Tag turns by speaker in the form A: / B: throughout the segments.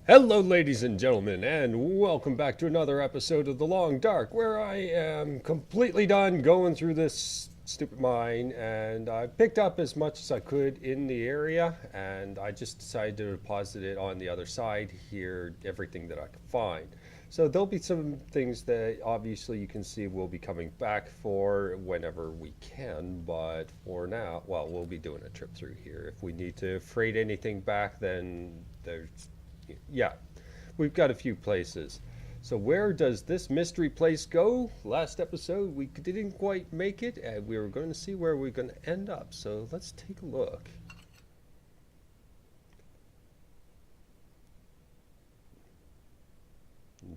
A: Hello, ladies and gentlemen, and welcome back to another episode of The Long Dark, where I am completely done going through this stupid mine, and I picked up as much as I could in the area, and I just decided to deposit it on the other side here, everything that I could find. So there'll be some things that obviously you can see we'll be coming back for whenever we can, but for now, well, we'll be doing a trip through here. If we need to freight anything back, then there's yeah, we've got a few places. So where does this mystery place go? Last episode we didn't quite make it, and we were going to see where we're going to end up. So let's take a look.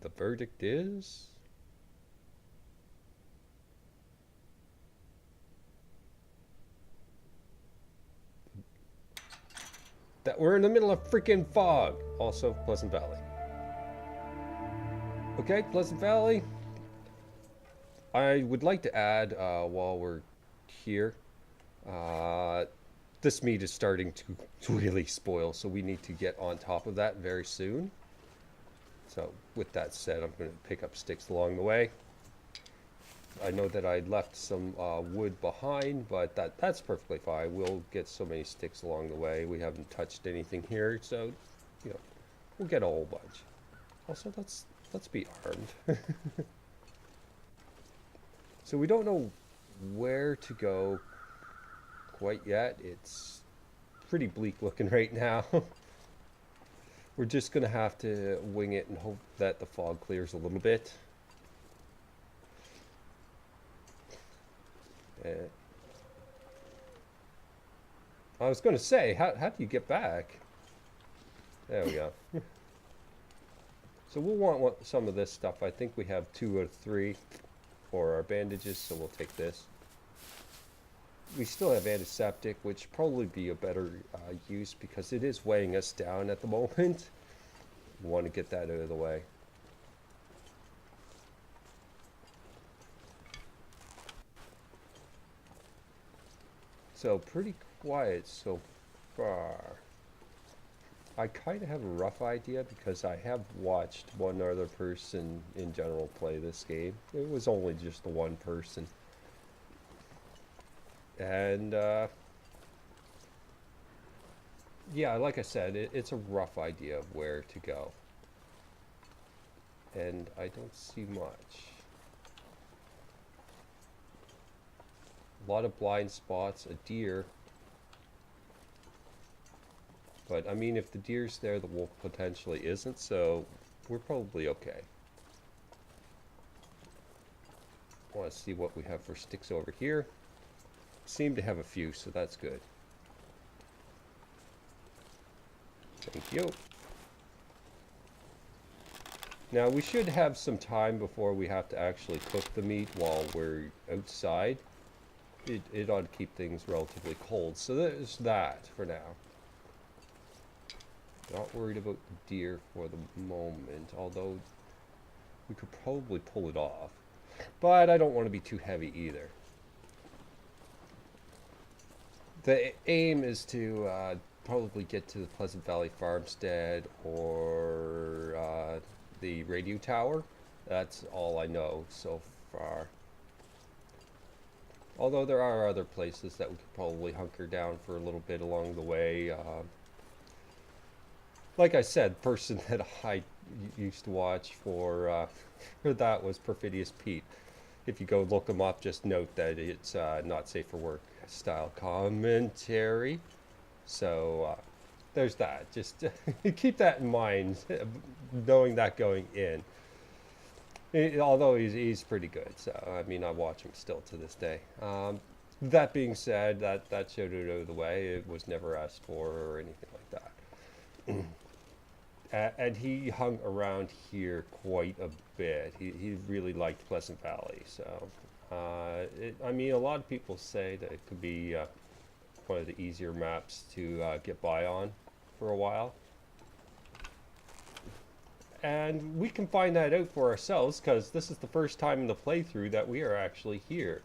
A: The verdict is that we're in the middle of freaking fog. Also, Pleasant Valley. Okay, Pleasant Valley. I would like to add, while we're here, uh, this meat is starting to really spoil, so we need to get on top of that very soon. So, with that said, I'm going to pick up sticks along the way. I know that I left some wood behind, but that's perfectly fine. We'll get so many sticks along the way. We haven't touched anything here, so we'll get a whole bunch. Also, let's be armed. So we don't know where to go quite yet. It's pretty bleak looking right now. We're just gonna have to wing it and hope that the fog clears a little bit. I was going to say, how do you get back? There we go. So we'll want some of this stuff. I think we have 2 out of 3 for our bandages, so we'll take this. We still have antiseptic, which probably be a better use because it is weighing us down at the moment. We want to get that out of the way. So pretty quiet so far. I kind of have a rough idea because I have watched one other person in general play this game. It was only just the one person. And yeah, like I said, it's a rough idea of where to go. And I don't see much. A lot of blind spots, a deer. But I mean, if the deer's there, the wolf potentially isn't, so we're probably okay. I want to see what we have for sticks over here. Seem to have a few, so that's good. Thank you. Now we should have some time before we have to actually cook the meat while we're outside. It ought to keep things relatively cold, so there's that for now. Not worried about the deer for the moment, although we could probably pull it off. But I don't want to be too heavy either. The aim is to probably get to the Pleasant Valley Farmstead or the radio tower. That's all I know so far. Although there are other places that we could probably hunker down for a little bit along the way. Like I said, person that I used to watch for that was Perfidious Pete. If you go look him up, just note that it's not safe for work style commentary. So there's that. Just keep that in mind, knowing that going in. Although he's pretty good, so I mean I watch him still to this day. That being said, that showed it out of the way. It was never asked for or anything like that. And he hung around here quite a bit. He really liked Pleasant Valley, so I mean a lot of people say that it could be one of the easier maps to get by on for a while. And we can find that out for ourselves because this is the first time in the playthrough that we are actually here.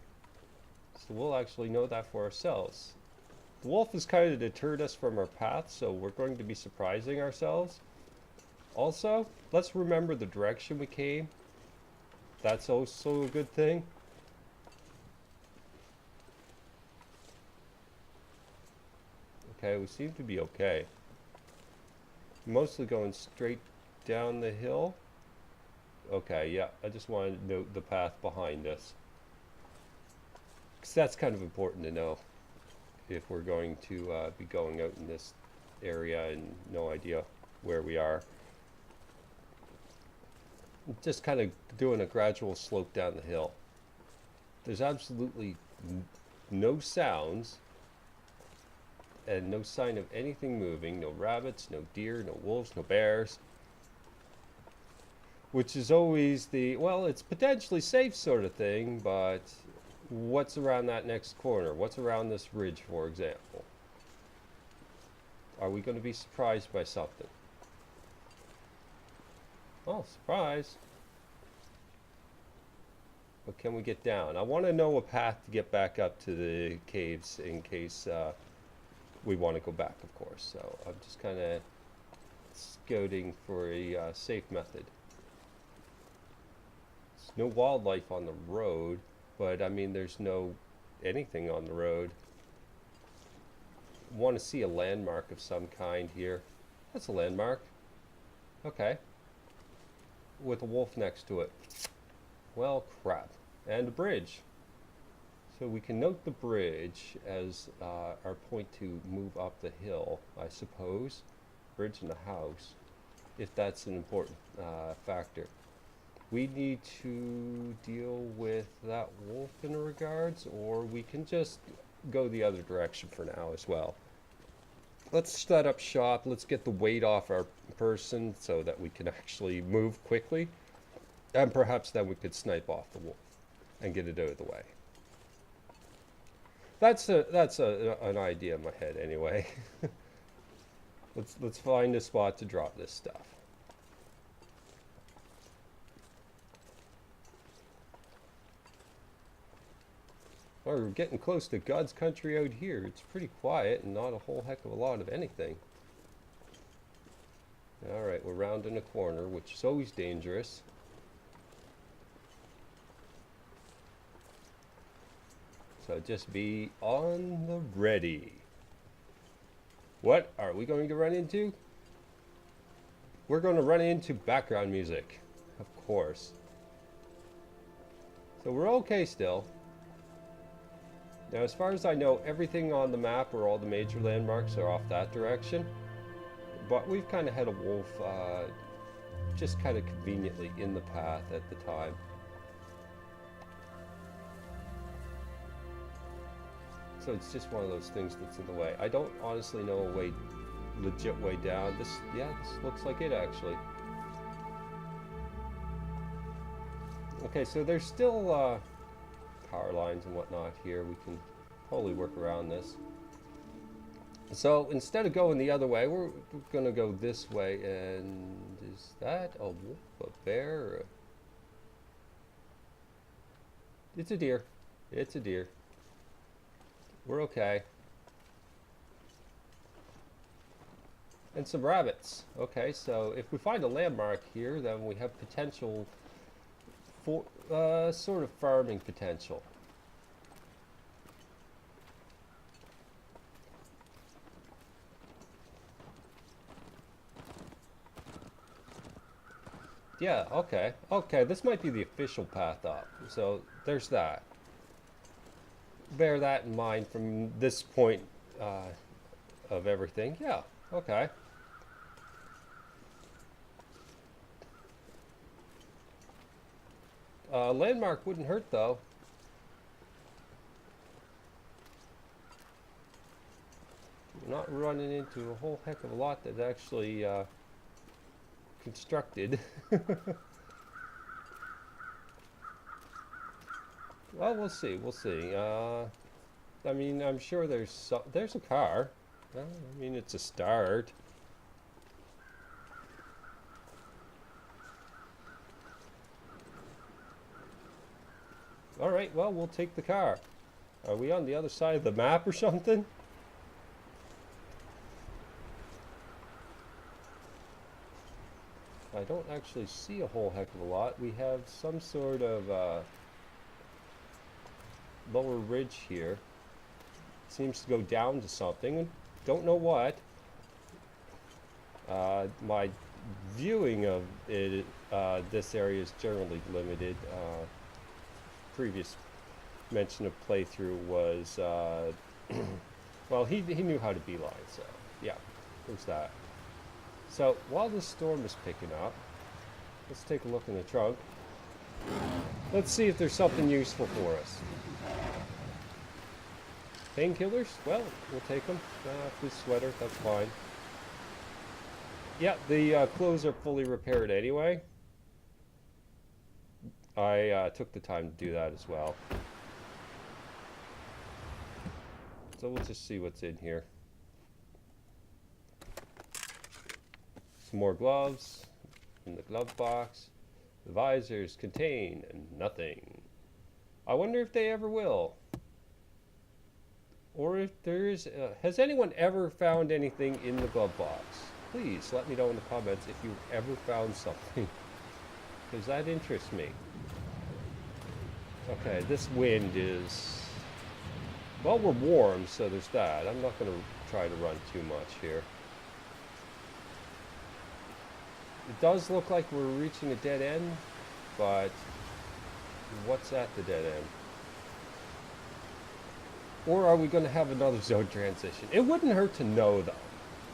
A: So we'll actually know that for ourselves. The wolf has kind of deterred us from our path, so we're going to be surprising ourselves. Also, let's remember the direction we came. That's also a good thing. Okay, we seem to be okay. Mostly going straight down the hill. Okay, yeah, I just wanted to note the path behind us, because that's kind of important to know if we're going to be going out in this area and no idea where we are. Just kind of doing a gradual slope down the hill. There's absolutely no sounds and no sign of anything moving. No rabbits, no deer, no wolves, no bears. Which is always the, well, it's potentially safe sort of thing, but what's around that next corner? What's around this ridge, for example? Are we going to be surprised by something? Oh, surprise. But can we get down? I want to know a path to get back up to the caves in case we want to go back, of course. So I'm just kind of scouting for a safe method. There's no wildlife on the road, but I mean there's no anything on the road. Want to see a landmark of some kind here. That's a landmark. Okay. With a wolf next to it. Well, crap. And a bridge. So we can note the bridge as our point to move up the hill, I suppose. Bridge and the house, if that's an important factor. We need to deal with that wolf in regards, or we can just go the other direction for now as well. Let's set up shop. Let's get the weight off our person so that we can actually move quickly. And perhaps then we could snipe off the wolf and get it out of the way. That's an idea in my head anyway. Let's find a spot to drop this stuff. Oh, we're getting close to God's country out here. It's pretty quiet and not a whole heck of a lot of anything. Alright, we're rounding a corner, which is always dangerous. So just be on the ready. What are we going to run into? We're going to run into background music, of course. So we're okay still. Now, as far as I know, everything on the map or all the major landmarks are off that direction. But we've kind of had a wolf just kind of conveniently in the path at the time. So it's just one of those things that's in the way. I don't honestly know a legit way down. This looks like it actually. Okay, so there's still power lines and whatnot here. We can probably work around this. So instead of going the other way, we're going to go this way. And is that a wolf, a bear? Or It's a deer. It's a deer. We're okay. And some rabbits. Okay, so if we find a landmark here, then we have potential for sort of farming potential. Yeah, okay. Okay, this might be the official path up. So there's that. Bear that in mind from this point of everything. Yeah, okay. Landmark wouldn't hurt though. We're not running into a whole heck of a lot that's actually constructed. Well, we'll see. We'll see. I mean, I'm sure there's a car. I mean, it's a start. All right. Well, we'll take the car. Are we on the other side of the map or something? I don't actually see a whole heck of a lot. We have some sort of lower ridge here. Seems to go down to something. Don't know what. My viewing of it, this area is generally limited. Previous mention of playthrough was, well, he knew how to beeline, so yeah, there's that. So while this storm is picking up, let's take a look in the trunk. Let's see if there's something useful for us. Painkillers? Well, we'll take them. Fleece sweater, that's fine. Yeah, the clothes are fully repaired anyway. I took the time to do that as well. So we'll just see what's in here. Some more gloves in the glove box. The visors contain nothing. I wonder if they ever will. Or if there is... has anyone ever found anything in the glove box? Please let me know in the comments if you've ever found something. Because that interests me. Okay, this wind is... well, we're warm, so there's that. I'm not going to try to run too much here. It does look like we're reaching a dead end, but what's at the dead end? Or are we going to have another zone transition? It wouldn't hurt to know, though.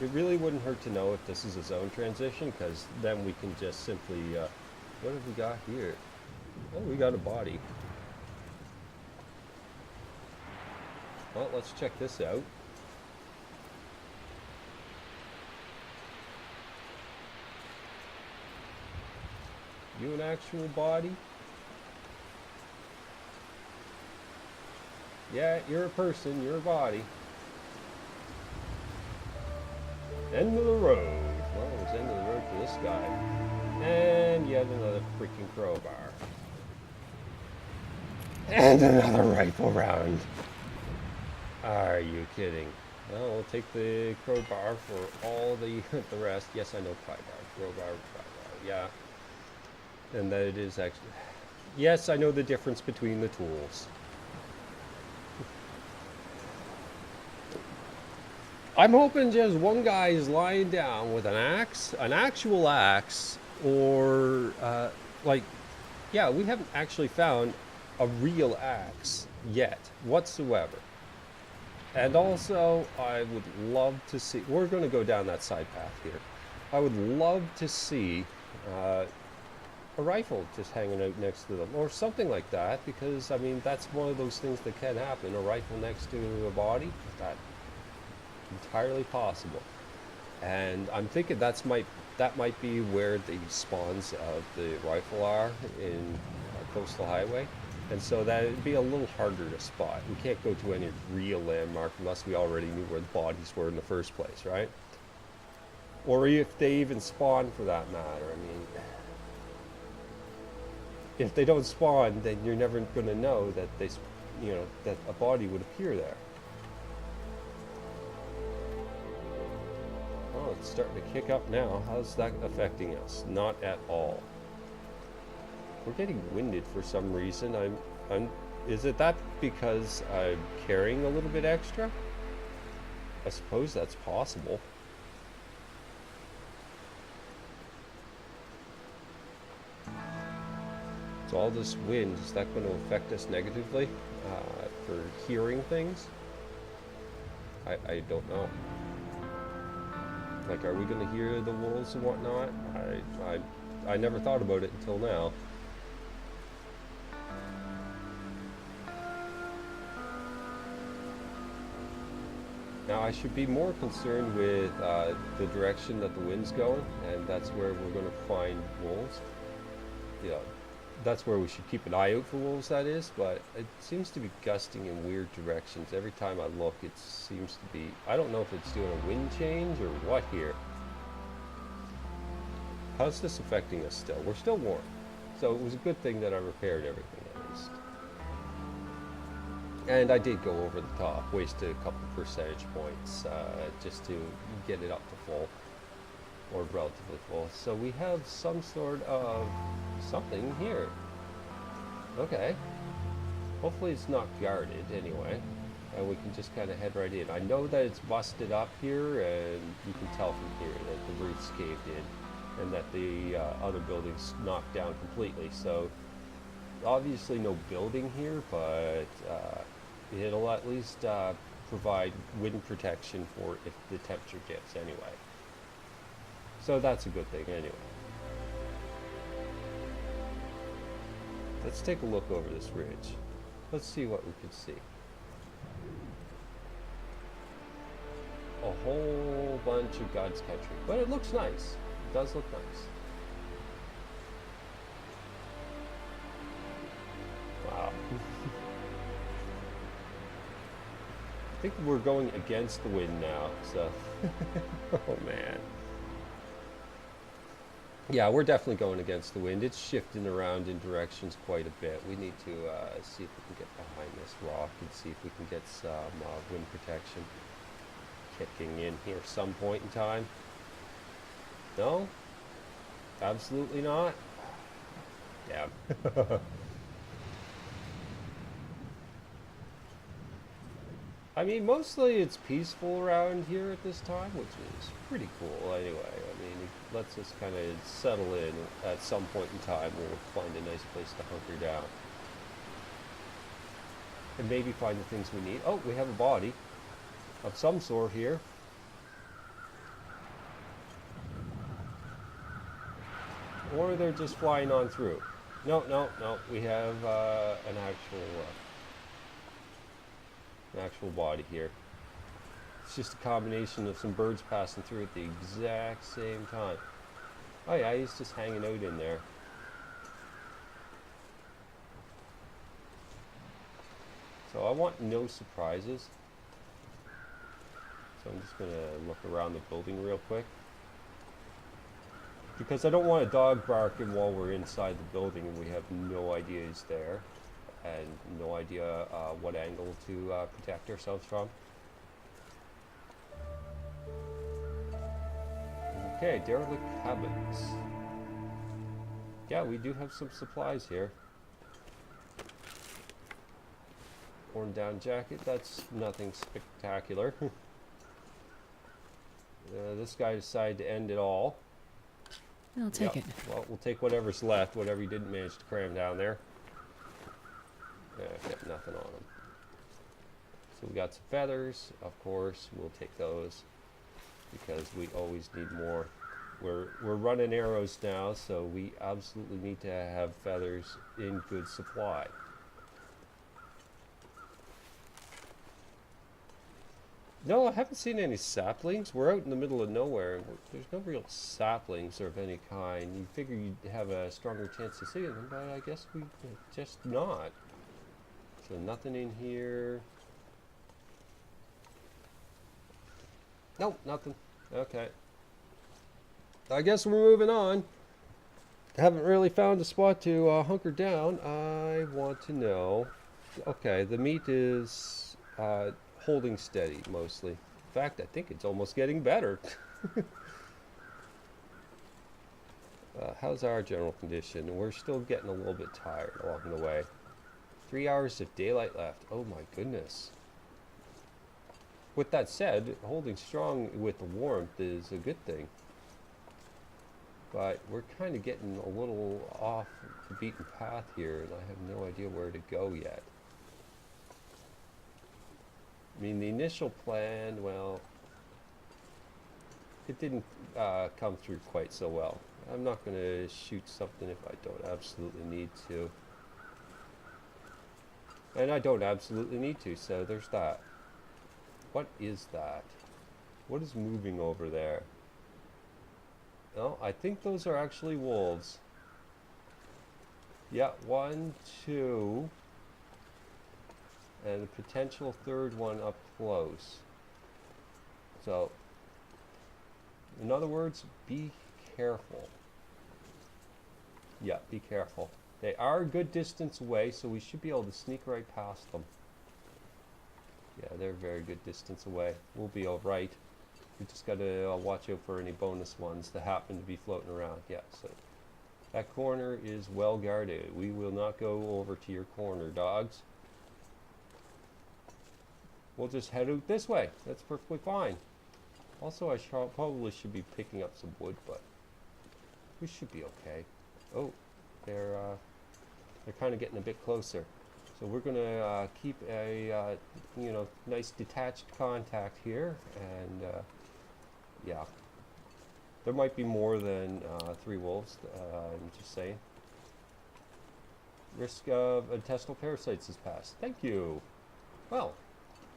A: It really wouldn't hurt to know if this is a zone transition, because then we can just simply... what have we got here? Oh, we got a body. Well, let's check this out. You an actual body? Yeah, you're a person, you're a body. End of the road. Well, it was end of the road for this guy. And yet another freaking crowbar. And another rifle round. Are you kidding? Well, we'll take the crowbar for all the rest. Yes, I know crowbar, yeah. And that it is actually... yes, I know the difference between the tools. I'm hoping just one guy is lying down with an axe, an actual axe, or, like, yeah, we haven't actually found a real axe yet, whatsoever. And also, I would love to see, we're going to go down that side path here. I would love to see a rifle just hanging out next to them, or something like that, because, I mean, that's one of those things that can happen, a rifle next to a body, that's entirely possible. And I'm thinking that might be where the spawns of the rifle are in Coastal Highway. And so that would be a little harder to spot. We can't go to any real landmark unless we already knew where the bodies were in the first place, right? Or if they even spawn, for that matter. I mean, if they don't spawn, then you're never going to know that they, you know, that a body would appear there. Oh, it's starting to kick up now. How's that affecting us? Not at all. We're getting winded for some reason. Is it that because I'm carrying a little bit extra? I suppose that's possible. So all this wind, is that going to affect us negatively for hearing things? I don't know. Like, are we going to hear the wolves and whatnot? I never thought about it until now. Now, I should be more concerned with the direction that the wind's going, and that's where we're going to find wolves. Yeah, that's where we should keep an eye out for wolves, that is, but it seems to be gusting in weird directions. Every time I look, it seems to be... I don't know if it's doing a wind change or what here. How's this affecting us still? We're still warm. So it was a good thing that I repaired everything, at least. And I did go over the top, wasted a couple percentage points just to get it up to full. or relatively full. So we have some sort of something here. Okay. Hopefully it's not guarded anyway. And we can just kind of head right in. I know that it's busted up here, and you can tell from here that the roof's caved in and that the other building's knocked down completely. So obviously no building here, but it'll at least provide wind protection for if the temperature dips anyway. So that's a good thing anyway. Let's take a look over this ridge. Let's see what we can see. A whole bunch of God's country, but it looks nice. It does look nice. Wow. I think we're going against the wind now, so. Oh man. Yeah, we're definitely going against the wind. It's shifting around in directions quite a bit. We need to see if we can get behind this rock and see if we can get some wind protection kicking in here some point in time. No? Absolutely not? Damn. I mean, mostly it's peaceful around here at this time, which is pretty cool anyway. I mean, it lets us kind of settle in at some point in time where we'll find a nice place to hunker down. And maybe find the things we need. Oh, we have a body of some sort here. Or they're just flying on through. No, no, no. We have an actual body here. It's just a combination of some birds passing through at the exact same time. Oh yeah, he's just hanging out in there. So I want no surprises. So I'm just gonna look around the building real quick. Because I don't want a dog barking while we're inside the building and we have no idea he's there. And no idea what angle to protect ourselves from. Okay, derelict cabins. Yeah, we do have some supplies here. Worn down jacket, that's nothing spectacular. This guy decided to end it all.
B: I'll take it.
A: Well, we'll take whatever's left, whatever he didn't manage to cram down there. Got nothing on them. So we got some feathers, of course. We'll take those because we always need more. We're running arrows now, so we absolutely need to have feathers in good supply. No, I haven't seen any saplings. We're out in the middle of nowhere, and there's no real saplings of any kind. You figure you'd have a stronger chance of seeing them, but I guess we just not. So nothing in here. Nope, nothing. Okay. I guess we're moving on. Haven't really found a spot to hunker down. I want to know. Okay, the meat is holding steady mostly. In fact, I think it's almost getting better. How's our general condition? We're still getting a little bit tired along the way. 3 hours of daylight left. Oh my goodness. With that said, holding strong with the warmth is a good thing. But we're kind of getting a little off the beaten path here, and I have no idea where to go yet. I mean, the initial plan, well, it didn't come through quite so well. I'm not going to shoot something if I don't absolutely need to. And I don't absolutely need to, so there's that. What is that? What is moving over there? No, I think those are actually wolves. Yeah, 1, 2. And a potential third one up close. So, in other words, be careful. Yeah, be careful. They are a good distance away, so we should be able to sneak right past them. Yeah, they're a very good distance away. We'll be alright. We just got to watch out for any bonus ones that happen to be floating around. Yeah, so that corner is well guarded. We will not go over to your corner, dogs. We'll just head out this way. That's perfectly fine. Also, I probably should be picking up some wood, but we should be okay. Oh, they're kind of getting a bit closer. So we're gonna keep a nice detached contact here, and yeah, there might be more than 3 wolves. I'm just saying. Risk of intestinal parasites is passed. Thank you. Well,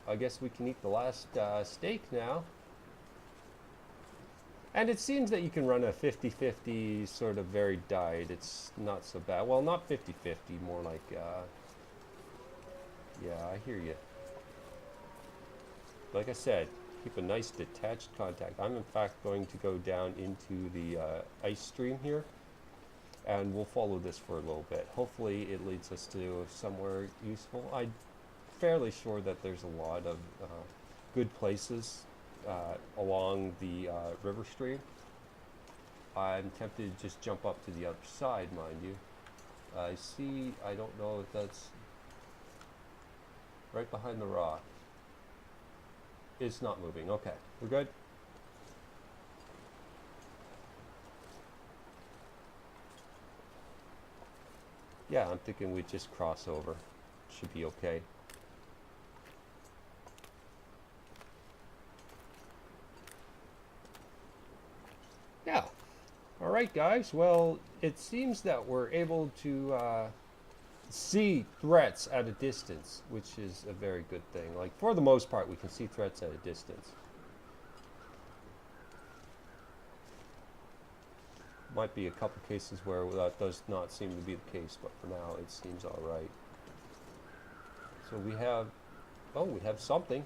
A: I guess we can eat the last steak now. And it seems that you can run a 50-50 sort of varied diet. It's not so bad. Well, not 50-50, more like, yeah, I hear you. Like I said, keep a nice detached contact. I'm in fact going to go down into the ice stream here, and we'll follow this for a little bit. Hopefully it leads us to somewhere useful. I'm fairly sure that there's a lot of good places along the river stream. I'm tempted to just jump up to the other side, mind you. I don't know if that's right behind the rock. It's not moving. Okay, we're good. Yeah, I'm thinking we just cross over. Should be okay. Yeah. All right, guys. Well, it seems that we're able to see threats at a distance, which is a very good thing. Like, for the most part, we can see threats at a distance. Might be a couple cases where that does not seem to be the case, but for now, it seems all right. So we have, oh, we have something.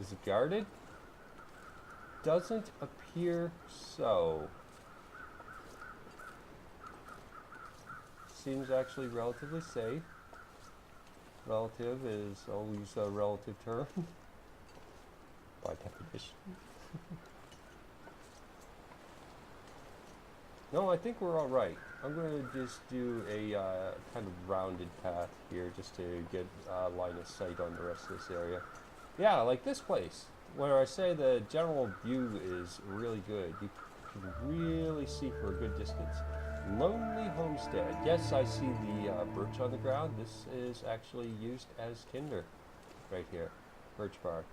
A: Is it guarded? Doesn't appear so. Seems actually relatively safe. Relative is always a relative term by definition. No, I think we're all right. I'm going to just do a kind of rounded path here just to get line of sight on the rest of this area. Yeah, like this place, where I say the general view is really good. You can really see for a good distance. Lonely Homestead. Yes, I see the birch on the ground. This is actually used as tinder right here. Birch bark.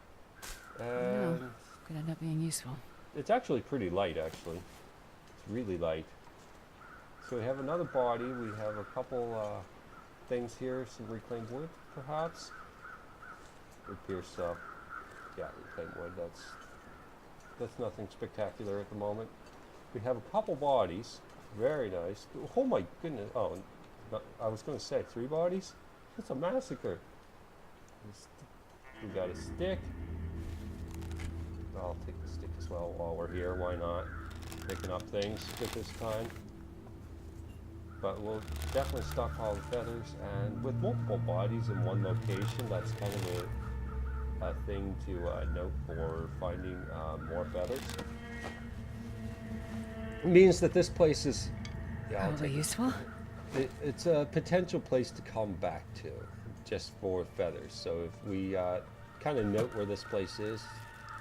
B: No, could end up being useful.
A: It's actually pretty light, actually. It's really light. So we have another body. We have a couple things here. Some reclaimed wood, perhaps. It appears so. Yeah, reclaimed wood. That's nothing spectacular at the moment. We have a couple bodies. Very nice. Oh my goodness. Oh, I was going to say 3 bodies? That's a massacre. We got a stick. I'll take the stick as well while we're here. Why not? Picking up things at this time. But we'll definitely stockpile the feathers. And with multiple bodies in one location, that's kind of a thing to note for finding more feathers. It means that this place is
B: Probably useful.
A: It's a potential place to come back to, just for feathers. So if we kind of note where this place is,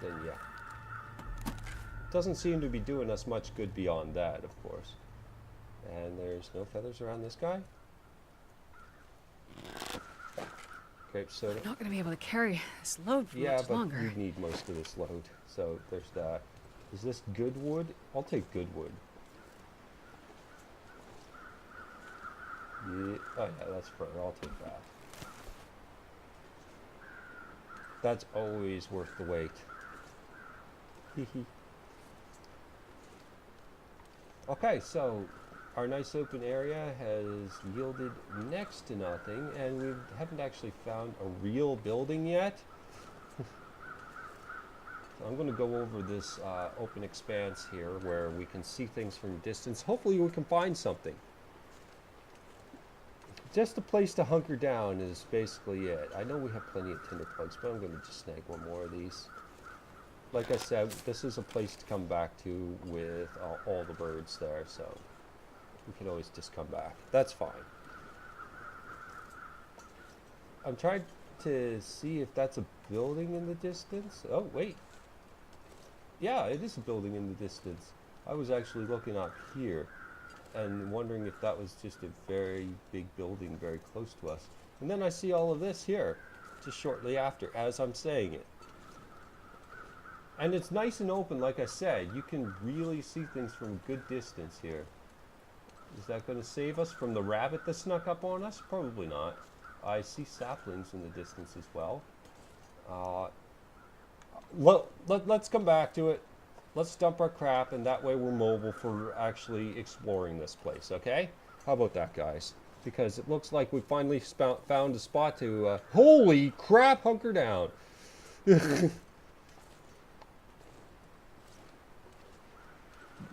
A: then yeah. Doesn't seem to be doing us much good beyond that, of course. And there's no feathers around this guy. Grape soda.
B: Not going to be able to carry this load for
A: Yeah,
B: much
A: but
B: longer.
A: we need most of this load. So there's that. Is this good wood? I'll take good wood. Yeah. Oh yeah, that's fair. I'll take that. That's always worth the wait. Okay, so our nice open area has yielded next to nothing, and we haven't actually found a real building yet. So I'm going to go over this open expanse here where we can see things from a distance. Hopefully we can find something. just a place to hunker down is basically it. I know we have plenty of tinder plugs, but I'm going to just snag one more of these. Like I said, this is a place to come back to with all the birds there, so we can always just come back. That's fine. I'm trying to see if that's a building in the distance. Oh, wait. Yeah, it is a building in the distance. I was actually looking up here and wondering if that was just a very big building very close to us. And then I see all of this here, just shortly after, as I'm saying it. And it's nice and open, like I said. You can really see things from a good distance here. Is that going to save us from the rabbit that snuck up on us? Probably not. I see saplings in the distance as well. Let's come back to it. Let's dump our crap, and that way we're mobile for actually exploring this place, okay? How about that, guys? Because it looks like we finally found a spot to... holy crap, hunker down!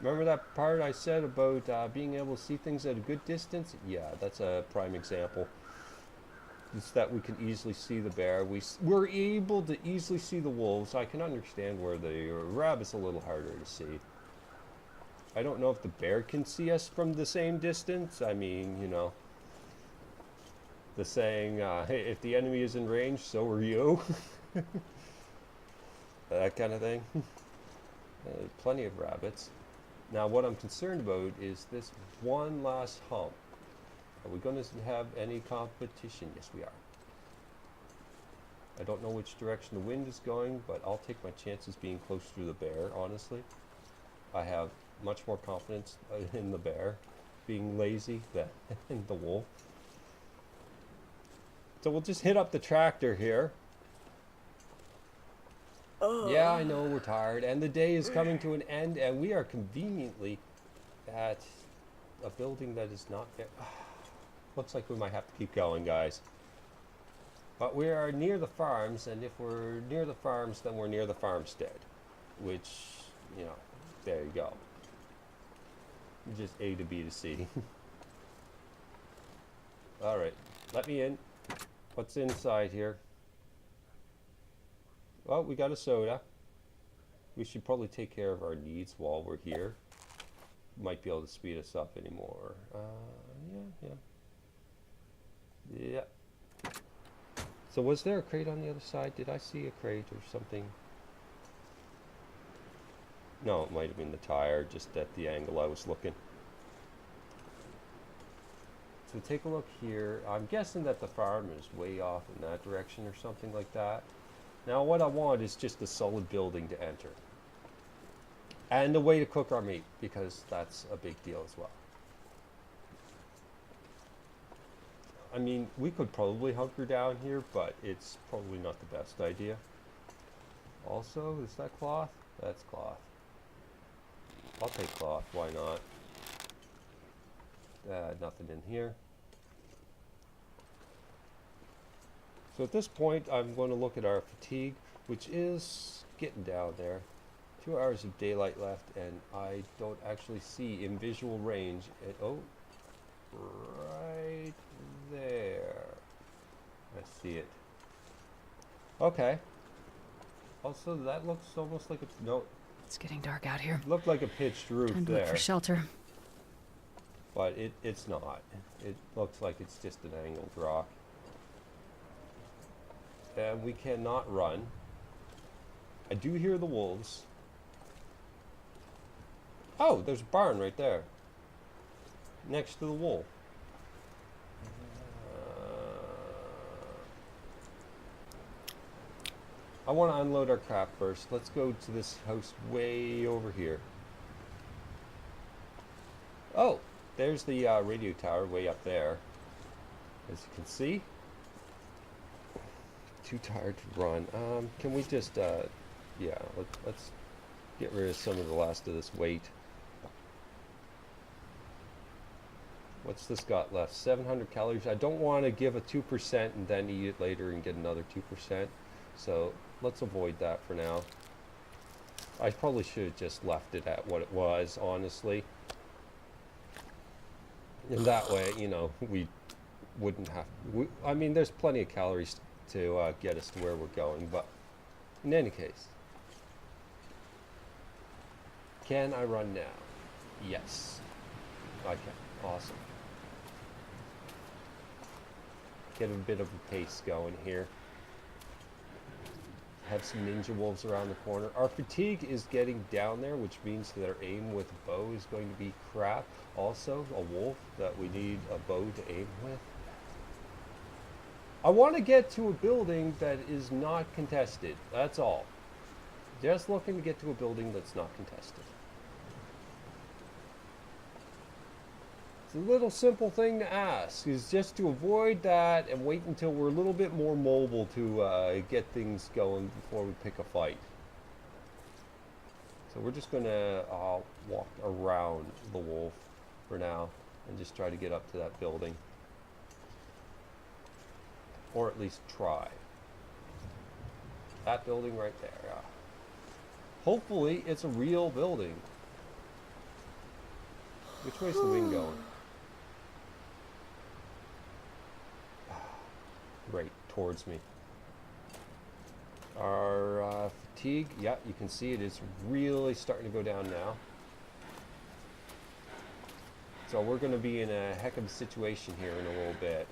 A: Remember that part I said about being able to see things at a good distance? Yeah, that's a prime example. It's that we can easily see the bear. We're able to easily see the wolves. I can understand where the rabbit's a little harder to see. I don't know if the bear can see us from the same distance. I mean, you know, the saying, hey, if the enemy is in range, so are you. That kind of thing. Plenty of rabbits. Now, what I'm concerned about is this one last hump. Are we going to have any competition? Yes, we are. I don't know which direction the wind is going, but I'll take my chances being close to the bear, honestly. I have much more confidence in the bear being lazy than in the wolf. So we'll just hit up the tractor here. Yeah, I know we're tired, and the day is coming to an end, and we are conveniently at a building that is not there. Looks like we might have to keep going, guys. But we are near the farms, and if we're near the farms, then we're near the farmstead. Which, you know, there you go. Just A to B to C. Alright, let me in. What's inside here? Well, we got a soda. We should probably take care of our needs while we're here. Might be able to speed us up anymore. Yeah. So was there a crate on the other side? Did I see a crate or something? No, it might have been the tire, just at the angle I was looking. So take a look here. I'm guessing that the farm is way off in that direction or something like that. Now what I want is just a solid building to enter. And a way to cook our meat, because that's a big deal as well. I mean, we could probably hunker down here, but it's probably not the best idea. Also, is that cloth? That's cloth. I'll take cloth, why not? Nothing in here. So at this point, I'm going to look at our fatigue, which is getting down there. 2 hours of daylight left, and I don't actually see in visual range. Oh, right there. I see it. Okay. Also, that looks almost like a... No.
B: It's getting dark out here.
A: Looked like a pitched roof
B: Time to
A: there.
B: look for shelter.
A: But it's not. It looks like it's just an angled rock. And we cannot run. I do hear the wolves. Oh, there's a barn right there. Next to the wolf. I want to unload our crap first. Let's go to this house way over here. Oh, there's the radio tower way up there. As you can see. Too tired to run. Can we just, yeah, let's get rid of some of the last of this weight. What's this got left? 700 calories. I don't want to give a 2% and then eat it later and get another 2%. So let's avoid that for now. I probably should have just left it at what it was, honestly. And that way, you know, we wouldn't have. I mean, there's plenty of calories to get us to where we're going, but in any case, can I run now? Yes, I can. Awesome. Get a bit of a pace going here. Have some ninja wolves around the corner. Our fatigue is getting down there, which means that our aim with a bow is going to be crap. Also, a wolf that we need a bow to aim with. I want to get to a building that is not contested. That's all. Just looking to get to a building that's not contested. It's a little simple thing to ask, is just to avoid that and wait until we're a little bit more mobile to get things going before we pick a fight. So we're just going to walk around the wolf for now and just try to get up to that building. Or at least try. That building right there. Hopefully it's a real building. Which way's the wind going? Right, towards me. Our fatigue, yeah, you can see it is really starting to go down now. So we're going to be in a heck of a situation here in a little bit.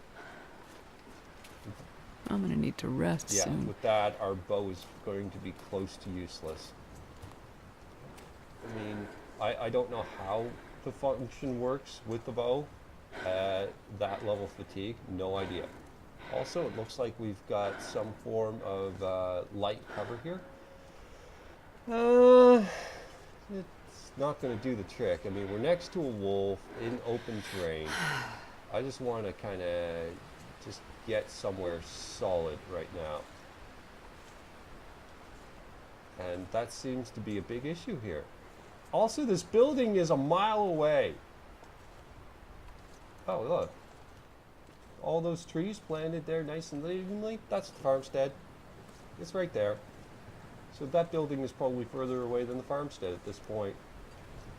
B: I'm gonna need to rest soon.
A: Yeah, with that, our bow is going to be close to useless. I mean, I don't know how the function works with the bow at that level of fatigue. No idea. Also, it looks like we've got some form of light cover here. It's not going to do the trick. I mean, we're next to a wolf in open terrain. I just want to kind of just get somewhere solid right now. And that seems to be a big issue here. Also, this building is a mile away. Oh, look. All those trees planted there nice and evenly, that's the farmstead. It's right there. So that building is probably further away than the farmstead at this point.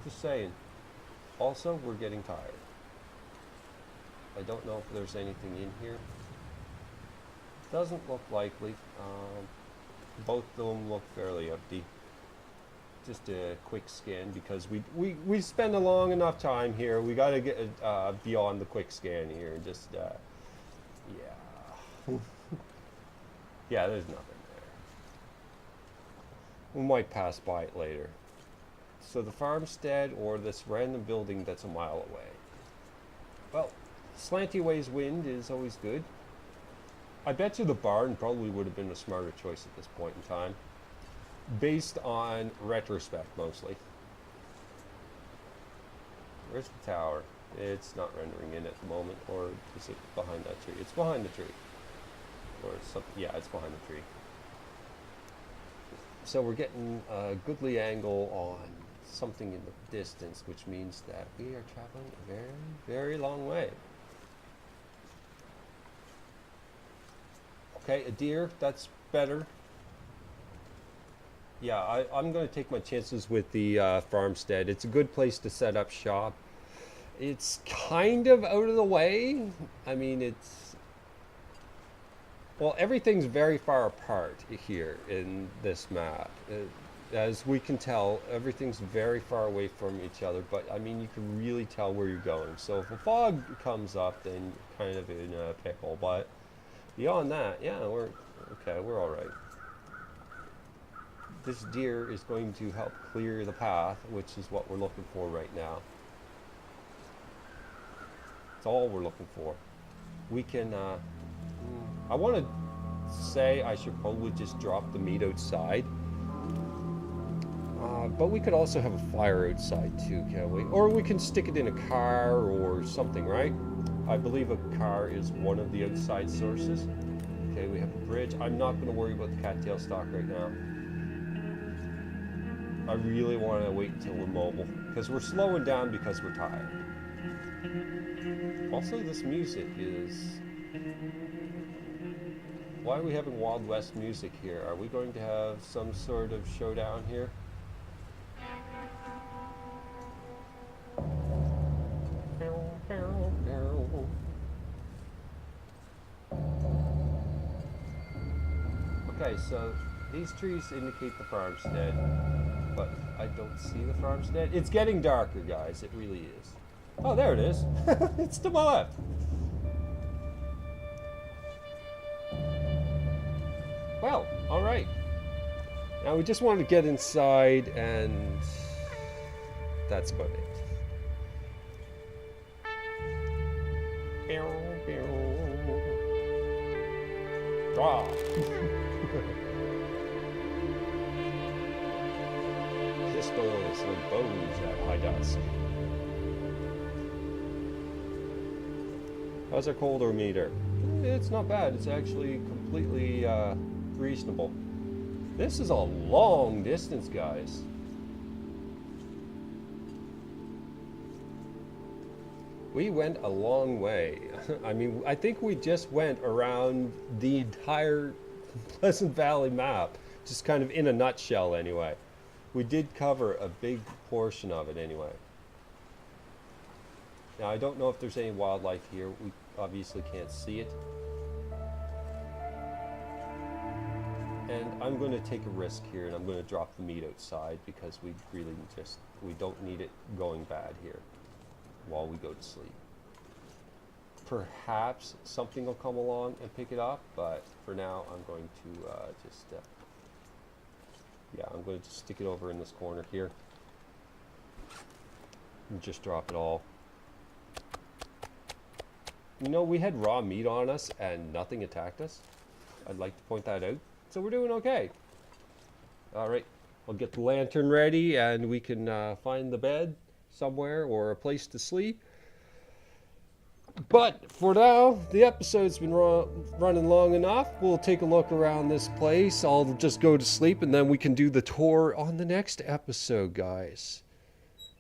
A: Just saying. Also, we're getting tired. I don't know if there's anything in here. Doesn't look likely. Both of them look fairly empty. Just a quick scan because we spend a long enough time here. We got to get beyond the quick scan here and just yeah. Yeah, there's nothing there. We might pass by it later. So the farmstead or this random building that's a mile away. Well, slanty ways wind is always good. I bet you the barn probably would have been a smarter choice at this point in time. Based on retrospect, mostly. Where's the tower? It's not rendering in at the moment. Or is it behind that tree? It's behind the tree. Or something. Yeah, it's behind the tree. So we're getting a goodly angle on something in the distance, which means that we are traveling a very, very long way. Okay, a deer. That's better. Yeah, I'm going to take my chances with the farmstead. It's a good place to set up shop. It's kind of out of the way. I mean, it's... Well, everything's very far apart here in this map. As we can tell, everything's very far away from each other, but I mean, you can really tell where you're going. So if a fog comes up, then you're kind of in a pickle, but beyond that, yeah, we're okay, we're all right. This deer is going to help clear the path, which is what we're looking for right now. That's all we're looking for. We can, I want to say I should probably just drop the meat outside. But we could also have a fire outside too, can't we? Or we can stick it in a car or something, right? I believe a car is one of the outside sources. Okay, we have a bridge. I'm not going to worry about the cattail stalk right now. I really want to wait until we're mobile, because we're slowing down because we're tired. Also, this music is... Why are we having Wild West music here? Are we going to have some sort of showdown here? Okay, so these trees indicate the farmstead, but I don't see the farmstead. It's getting darker, guys. It really is. Oh, there it is. It's to my left. Well, all right. Now we just wanted to get inside, and that's about it. Draw. Pistols and bows at high dusk. How's our cold meter? It's not bad. It's actually completely reasonable. This is a long distance, guys. We went a long way. I mean, I think we just went around the entire Pleasant Valley map, just kind of in a nutshell anyway. We did cover a big portion of it anyway. Now, I don't know if there's any wildlife here. We obviously can't see it. And I'm going to take a risk here, and I'm going to drop the meat outside because we don't need it going bad here while we go to sleep. Perhaps something will come along and pick it up, but for now I'm going to I'm going to just stick it over in this corner here and just drop it all. You know, we had raw meat on us and nothing attacked us. I'd like to point that out. So we're doing okay. All right, I'll get the lantern ready and we can find the bed somewhere or a place to sleep. But for now, the episode's been running long enough. We'll take a look around this place. I'll just go to sleep and then we can do the tour on the next episode, guys.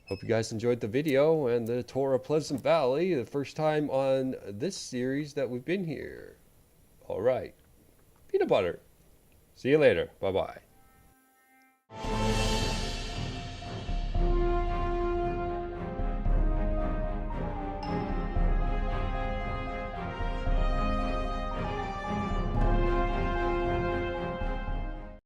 A: Hope you guys enjoyed the video and the tour of Pleasant Valley, the first time on this series that we've been here. All right. Peanut butter. See you later. Bye-bye.